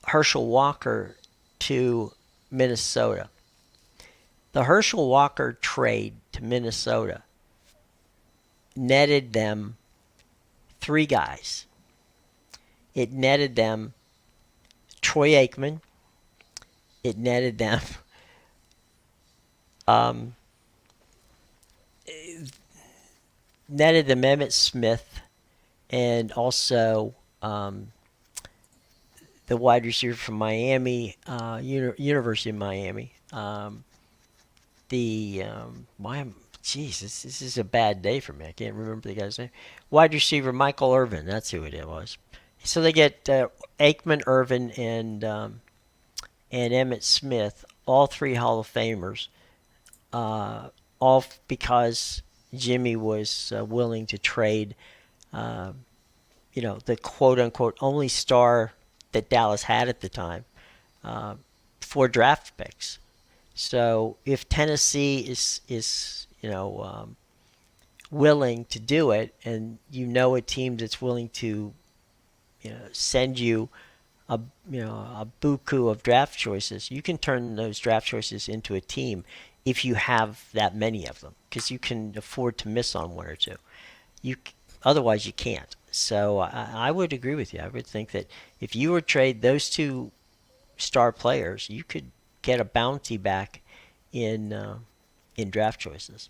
Herschel Walker to Minnesota. The Herschel Walker trade to Minnesota netted them three guys. It netted them Troy Aikman. It netted them um, netted them Emmitt Smith and also the wide receiver from Miami, University of Miami. Why am Jeez, this is a bad day for me. I can't remember the guy's name. Wide receiver Michael Irvin. That's who it was. So they get Aikman, Irvin, and Emmitt Smith, all three Hall of Famers, all because Jimmy was willing to trade, uh, the quote unquote only star that Dallas had at the time uh, for draft picks. So if Tennessee is willing to do it, and a team that's willing to send you a a buku of draft choices, you can turn those draft choices into a team if you have that many of them, because you can afford to miss on one or two. You Otherwise you can't. So I would agree with you. I would think that if you were to trade those two star players, you could get a bounty back in draft choices.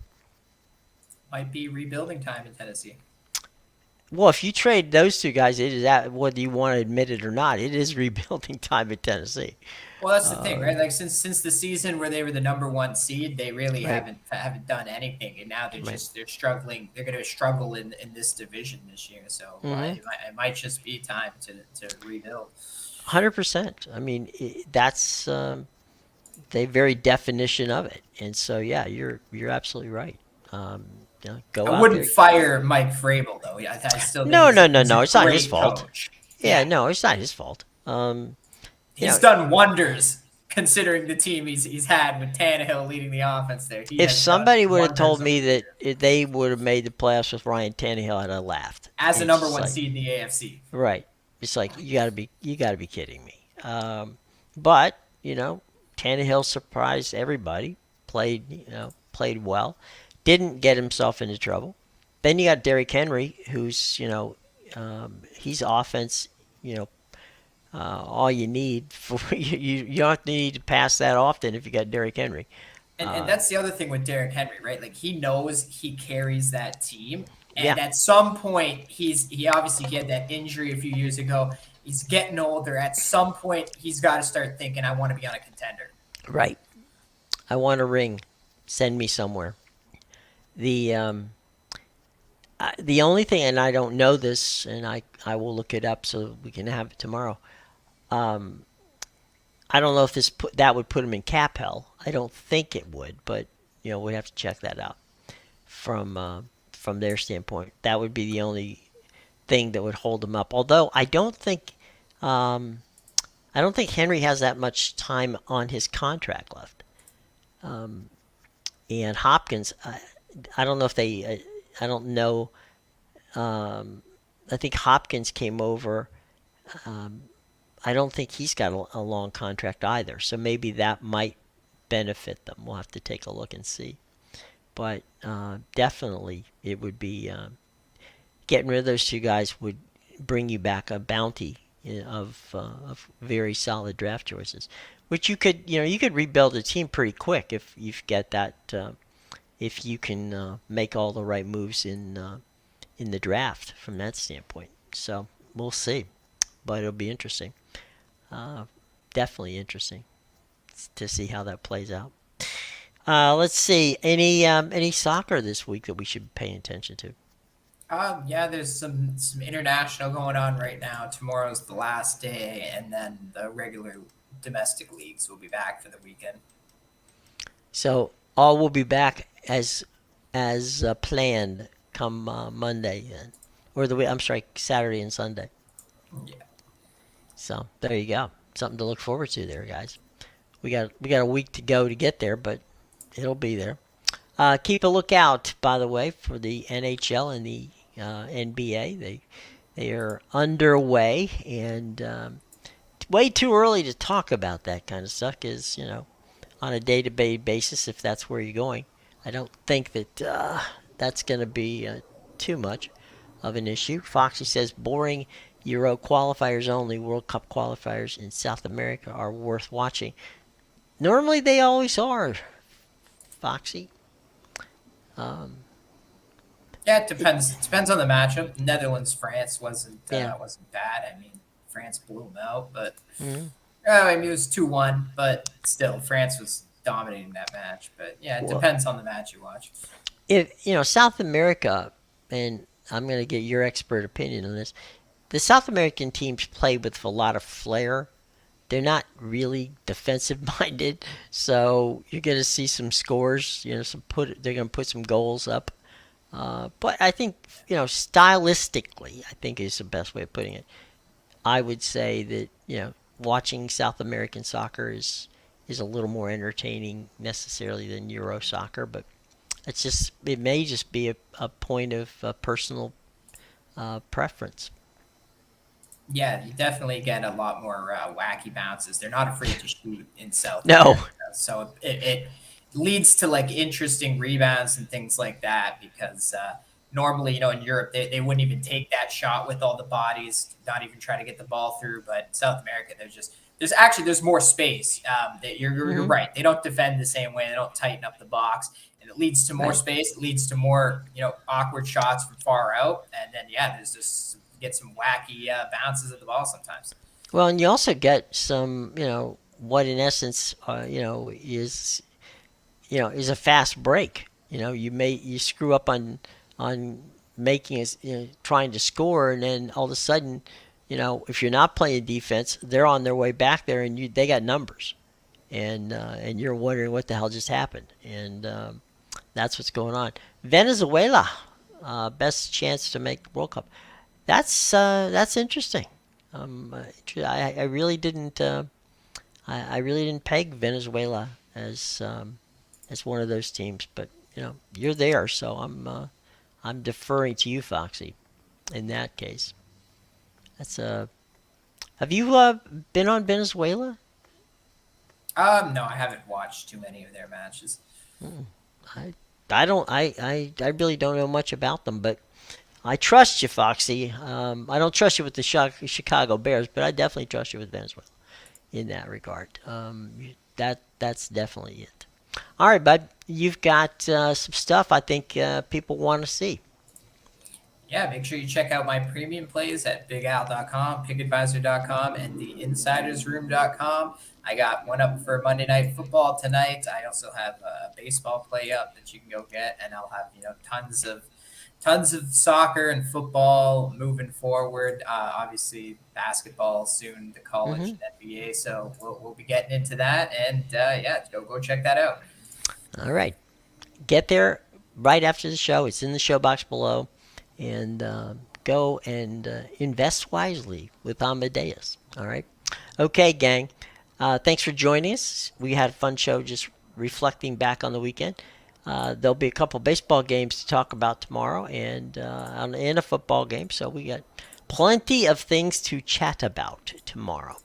Might be rebuilding time in Tennessee. Well, if you trade those two guys, it is that whether you want to admit it or not, it is rebuilding time in Tennessee. Well, that's the thing, Um, right? Like since the season where they were the number one seed, they really right, haven't done anything, and now right. they're struggling. They're going to struggle in this division this year. So Mm-hmm. it might just be time to rebuild. 100%. I mean, that's the very definition of it. And so, yeah, you're absolutely right. Um, I go out wouldn't there. fire Mike Vrabel though. I still think No, no, no, he's a no. It's not his great fault. coach. Yeah, Yeah, no, it's not his fault. You he's know, done wonders considering the team he's had with Tannehill leading the offense there. He if has done somebody would have wonders told over me the that years they would have made the playoffs with Ryan Tannehill, I'd have laughed. as the It's number just one like, seed in the AFC. right. It's like you gotta be kidding me. But Tannehill surprised everybody. Played well. Didn't get himself into trouble. Then you got Derrick Henry, who's he's offense. You know, all you need for you don't need to pass that often if you got Derrick Henry. And that's the other thing with Derrick Henry, right? Like he knows he carries that team. Yeah, And at some point, he obviously had that injury a few years ago. He's getting older. At some point, he's got to start thinking, I want to be on a contender. right. I want a ring. Send me somewhere. The the only thing, and I don't know this, and I will look it up so we can have it tomorrow. Um, I don't know if that would put him in cap hell. I don't think it would, but we'd have to check that out from their standpoint. That would be the only thing that would hold him up. Although um, I don't think Henry has that much time on his contract left. Um, and Hopkins, I don't know if they, I don't know. I think Hopkins came over. Um, I don't think he's got a long contract either. So maybe that might benefit them. We'll have to take a look and see. But definitely, it would be getting rid of those two guys would bring you back a bounty of very solid draft choices, which you could rebuild a team pretty quick if you get that if you can make all the right moves in the draft from that standpoint. So we'll see, but it'll be interesting. Uh, Definitely interesting to see how that plays out. Let's see. Any soccer this week that we should be paying attention to? Yeah, there's some international going on right now. Tomorrow's the last day, and then the regular domestic leagues will be back for the weekend. So all will be back as planned come Monday, or I'm sorry, Saturday and Sunday. Yeah. So there you go. Something to look forward to there, guys. We got a week to go to get there, but it'll be there. Keep a lookout, by the way, for the NHL and the NBA. They are underway, and way too early to talk about that kind of stuff. Because on a day-to-day basis, if that's where you're going, I don't think that that's going to be too much of an issue. Foxy says boring Euro qualifiers only. World Cup qualifiers in South America are worth watching. Normally, they always are, Foxy. Um, Yeah, it depends. It depends on the matchup. Netherlands France yeah. wasn't bad. I mean, France blew them out, but Mhm. I mean it was 2-1, but still France was dominating that match. But yeah, it Well, depends on the match you watch. if South America, and I'm going to get your expert opinion on this. The South American teams play with a lot of flair. They're not really defensive minded, so you're going to see some scores. They're going to put some goals up. But I think stylistically, I think is the best way of putting it. I would say that watching South American soccer is a little more entertaining necessarily than Euro soccer, but it may just be a point of personal preference. Yeah, you definitely get a lot more wacky bounces. They're not afraid to shoot in South No. America, so it leads to like interesting rebounds and things like that. Because normally, in Europe, they wouldn't even take that shot with all the bodies, not even try to get the ball through. But in South America, there's more space. You're Hmm. right. They don't defend the same way. They don't tighten up the box, and it leads to more Right. space. It leads to more awkward shots from far out, and then yeah, there's just get some wacky bounces at the ball sometimes. Well, and you also get some, what in essence, is a fast break. You screw up on making it, trying to score, and then all of a sudden, if you're not playing defense, they're on their way back there, and they got numbers, and you're wondering what the hell just happened, and that's what's going on. Venezuela, best chance to make the World Cup. That's interesting. I really didn't. I really didn't peg Venezuela as one of those teams, but you're there, so I'm deferring to you, Foxy. In that case, that's Have you been on Venezuela? No, I haven't watched too many of their matches. Hmm. I I don't I really don't know much about them, but I trust you, Foxy. I don't trust you with the Chicago Bears, but I definitely trust you with Venezuela in that regard. That's definitely it. All right, bud. You've got some stuff I think people want to see. Yeah, make sure you check out my premium plays at bigal.com, picadvisor.com, and theinsidersroom.com. I got one up for Monday Night Football tonight. I also have a baseball play up that you can go get, and I'll have tons of soccer and football moving forward. Obviously, basketball soon, the college Hmm. and NBA. So we'll be getting into that, and yeah, go check that out. All right. Get there right after the show. It's in the show box below. And go and invest wisely with Amadeus. All right. Okay, gang. Thanks for joining us. We had a fun show just reflecting back on the weekend. There'll be a couple baseball games to talk about tomorrow and a football game. So we got plenty of things to chat about tomorrow.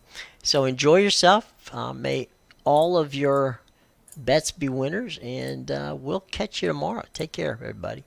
So enjoy yourself. May all of your bets be winners, and we'll catch you tomorrow. Take care, everybody.